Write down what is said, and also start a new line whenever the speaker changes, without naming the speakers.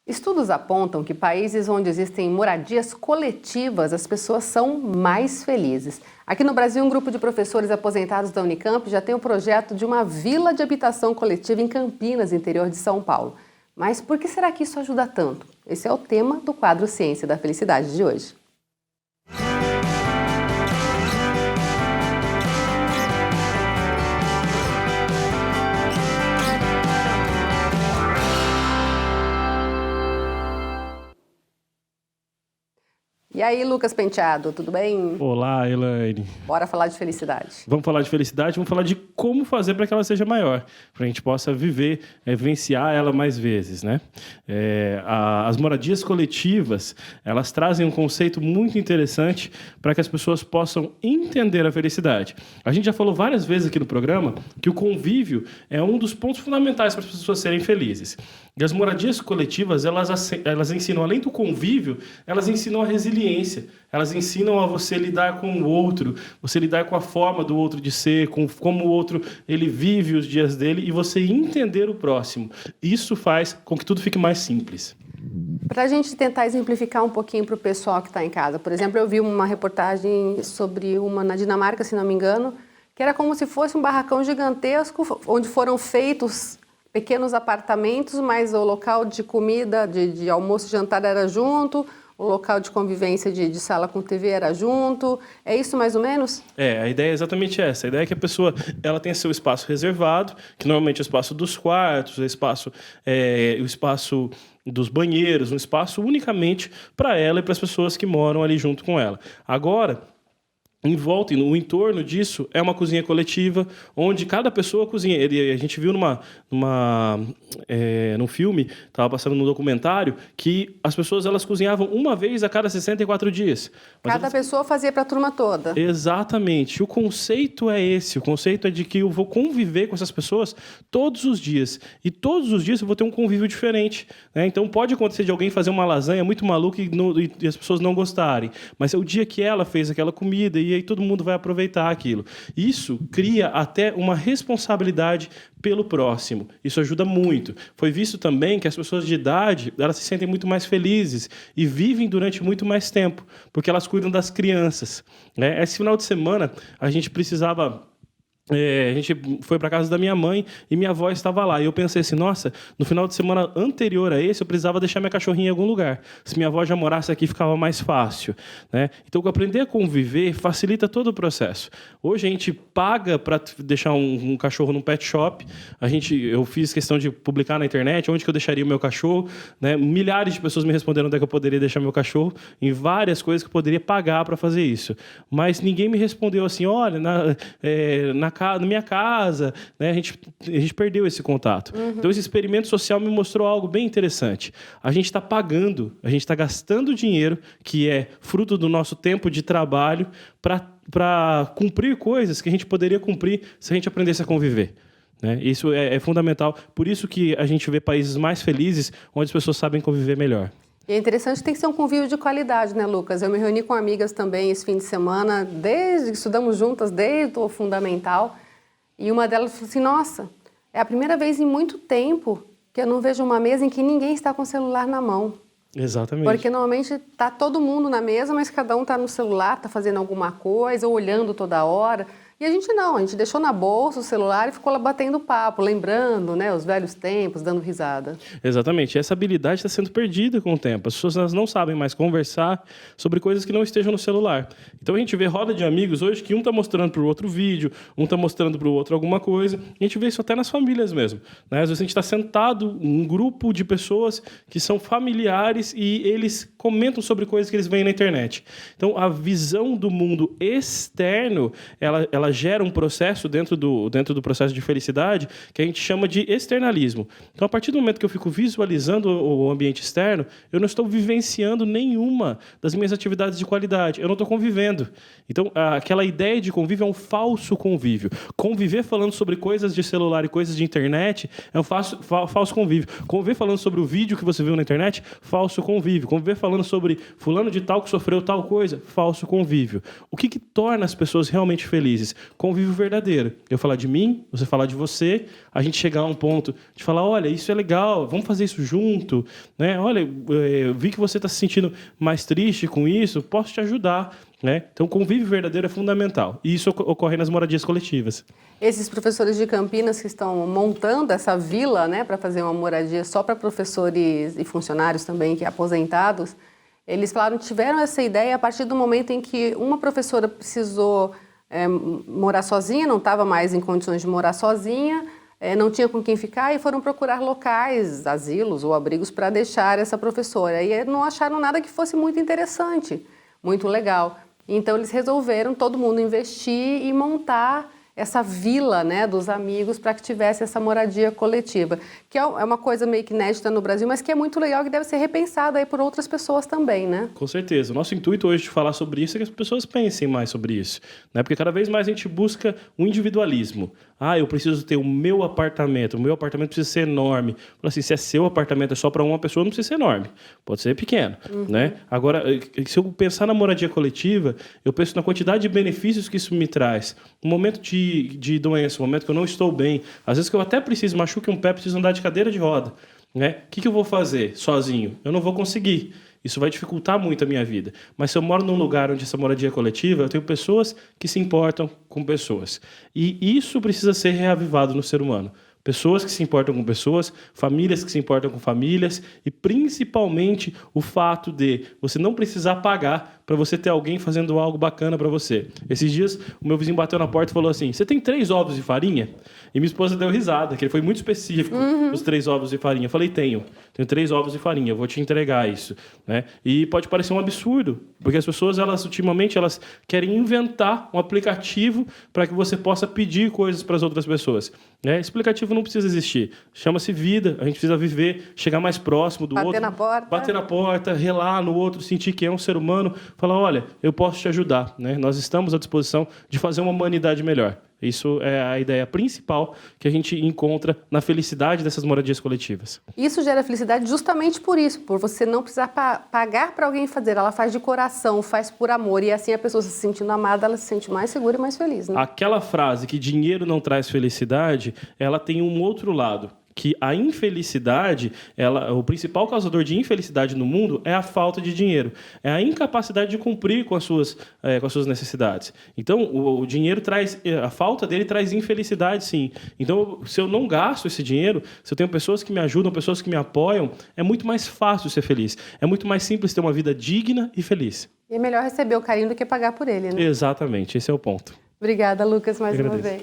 Estudos apontam que países onde existem moradias coletivas, as pessoas são mais felizes. Aqui no Brasil, um grupo de professores aposentados da Unicamp já tem o projeto de uma vila de habitação coletiva em Campinas, interior de São Paulo. Mas por que será que isso ajuda tanto? Esse é o tema do quadro Ciência da Felicidade de hoje. E aí, Lucas Penteado, tudo bem?
Olá, Elaine.
Bora falar de felicidade.
Vamos falar de felicidade, vamos falar de como fazer para que ela seja maior, para a gente possa viver, vivenciar ela mais vezes, né? As moradias coletivas, elas trazem um conceito muito interessante para que as pessoas possam entender a felicidade. A gente já falou várias vezes aqui no programa que o convívio é um dos pontos fundamentais para as pessoas serem felizes. E as moradias coletivas, elas ensinam, além do convívio, elas ensinam a resiliência. Elas ensinam a você lidar com o outro, você lidar com a forma do outro de ser, com como o outro ele vive os dias dele e você entender o próximo. Isso faz com que tudo fique mais simples.
Para a gente tentar exemplificar um pouquinho para o pessoal que está em casa. Por exemplo, eu vi uma reportagem sobre uma na Dinamarca, se não me engano, que era como se fosse um barracão gigantesco, onde foram feitos pequenos apartamentos, mas o local de comida, de almoço e jantar era junto, o local de convivência de sala com TV era junto. É isso mais ou menos?
A ideia é exatamente essa. A ideia é que a pessoa ela tenha seu espaço reservado, que normalmente é o espaço dos quartos, o espaço dos banheiros, um espaço unicamente para ela e para as pessoas que moram ali junto com ela. Agora, em volta e no entorno disso é uma cozinha coletiva, onde cada pessoa cozinha. A gente viu num filme, estava passando num documentário, que as pessoas elas cozinhavam uma vez a cada 64 dias.
Cada pessoa fazia para a turma toda.
Exatamente. O conceito é esse. O conceito é de que eu vou conviver com essas pessoas todos os dias. E todos os dias eu vou ter um convívio diferente, né? Então pode acontecer de alguém fazer uma lasanha muito maluca e as pessoas não gostarem. Mas é o dia que ela fez aquela comida e aí todo mundo vai aproveitar aquilo. Isso cria até uma responsabilidade pelo próximo. Isso ajuda muito. Foi visto também que as pessoas de idade, elas se sentem muito mais felizes e vivem durante muito mais tempo, porque elas cuidam das crianças, né? Esse final de semana, a gente foi para casa da minha mãe e minha avó estava lá. E eu pensei assim, nossa, no final de semana anterior a esse, eu precisava deixar minha cachorrinha em algum lugar. Se minha avó já morasse aqui, ficava mais fácil, né? Então, aprender a conviver facilita todo o processo. Hoje, a gente paga para deixar um cachorro num pet shop. Eu fiz questão de publicar na internet onde que eu deixaria o meu cachorro, né? Milhares de pessoas me responderam onde é que eu poderia deixar meu cachorro, em várias coisas que eu poderia pagar para fazer isso. Mas ninguém me respondeu assim, olha, na minha casa, né? A gente perdeu esse contato. Então, esse experimento social me mostrou algo bem interessante. A gente está pagando, a gente está gastando dinheiro, que é fruto do nosso tempo de trabalho, para cumprir coisas que a gente poderia cumprir se a gente aprendesse a conviver, né? Isso é fundamental. Por isso que a gente vê países mais felizes, onde as pessoas sabem conviver melhor.
E é interessante que tem que ser um convívio de qualidade, né, Lucas? Eu me reuni com amigas também esse fim de semana, desde que estudamos juntas, desde o fundamental, e uma delas falou assim, nossa, é a primeira vez em muito tempo que eu não vejo uma mesa em que ninguém está com o celular na mão.
Exatamente.
Porque normalmente está todo mundo na mesa, mas cada um está no celular, está fazendo alguma coisa, ou olhando toda hora. E a gente não, a gente deixou na bolsa o celular e ficou lá batendo papo, lembrando, né, os velhos tempos, dando risada.
Exatamente. Essa habilidade está sendo perdida com o tempo. As pessoas elas não sabem mais conversar sobre coisas que não estejam no celular. Então a gente vê roda de amigos hoje que um está mostrando para o outro vídeo, um está mostrando para o outro alguma coisa. A gente vê isso até nas famílias mesmo, né? Às vezes a gente está sentado em um grupo de pessoas que são familiares e eles comentam sobre coisas que eles veem na internet. Então a visão do mundo externo, ela gera um processo dentro do processo de felicidade que a gente chama de externalismo. Então, a partir do momento que eu fico visualizando o ambiente externo, eu não estou vivenciando nenhuma das minhas atividades de qualidade. Eu não estou convivendo. Então, aquela ideia de convívio é um falso convívio. Conviver falando sobre coisas de celular e coisas de internet é um falso convívio. Conviver falando sobre o vídeo que você viu na internet, falso convívio. Conviver falando sobre fulano de tal que sofreu tal coisa, falso convívio. O que torna as pessoas realmente felizes? convívio verdadeiro. Eu falar de mim, você falar de você, a gente chegar a um ponto de falar, olha, isso é legal, vamos fazer isso junto, né? Olha, eu vi que você está se sentindo mais triste com isso, posso te ajudar, né? Então, convívio verdadeiro é fundamental. E isso ocorre nas moradias coletivas.
Esses professores de Campinas que estão montando essa vila, né, para fazer uma moradia só para professores e funcionários também, que aposentados, eles falaram que tiveram essa ideia a partir do momento em que uma professora precisou morar sozinha, não estava mais em condições de morar sozinha, não tinha com quem ficar e foram procurar locais, asilos ou abrigos para deixar essa professora. E não acharam nada que fosse muito interessante, muito legal. Então eles resolveram todo mundo investir e montar essa vila, né, dos amigos para que tivesse essa moradia coletiva, que é uma coisa meio que inédita no Brasil, mas que é muito legal, que deve ser repensada aí por outras pessoas também, né?
Com certeza. O nosso intuito hoje de falar sobre isso é que as pessoas pensem mais sobre isso, né? Porque cada vez mais a gente busca um individualismo. Ah, eu preciso ter o meu apartamento precisa ser enorme. Fala assim, se é seu apartamento é só para uma pessoa, não precisa ser enorme, pode ser pequeno, né? Agora, se eu pensar na moradia coletiva, eu penso na quantidade de benefícios que isso me traz. Um momento de doença, um momento que eu não estou bem, às vezes que eu até preciso, machuque um pé, preciso andar de cadeira de roda, né? O que eu vou fazer sozinho? Eu não vou conseguir. Isso vai dificultar muito a minha vida. Mas se eu moro num lugar onde essa moradia é coletiva, eu tenho pessoas que se importam com pessoas. E isso precisa ser reavivado no ser humano. Pessoas que se importam com pessoas, famílias que se importam com famílias e principalmente o fato de você não precisar pagar para você ter alguém fazendo algo bacana para você. Esses dias o meu vizinho bateu na porta e falou assim, você tem 3 ovos de farinha? E minha esposa deu risada, que ele foi muito específico, os 3 ovos de farinha. Eu falei, tenho 3 ovos de farinha, eu vou te entregar isso, né? E pode parecer um absurdo, porque as pessoas, ultimamente, elas querem inventar um aplicativo para que você possa pedir coisas para as outras pessoas, né? Esse aplicativo não precisa existir. Chama-se vida, a gente precisa viver, chegar mais próximo do outro. Bater na porta, relar no outro, sentir que é um ser humano, falar, olha, eu posso te ajudar, né? Nós estamos à disposição de fazer uma humanidade melhor. Isso é a ideia principal que a gente encontra na felicidade dessas moradias coletivas.
Isso gera felicidade justamente por isso, por você não precisar pagar para alguém fazer. Ela faz de coração, faz por amor. E assim a pessoa se sentindo amada, ela se sente mais segura e mais feliz, né?
Aquela frase que dinheiro não traz felicidade, ela tem um outro lado. Que a infelicidade, o principal causador de infelicidade no mundo é a falta de dinheiro. É a incapacidade de cumprir com as suas necessidades. Então, o dinheiro traz... A falta dele traz infelicidade, sim. Então, se eu não gasto esse dinheiro, se eu tenho pessoas que me ajudam, pessoas que me apoiam, é muito mais fácil ser feliz. É muito mais simples ter uma vida digna e feliz.
E é melhor receber o carinho do que pagar por ele, né?
Exatamente, esse é o ponto.
Obrigada, Lucas, mais uma vez.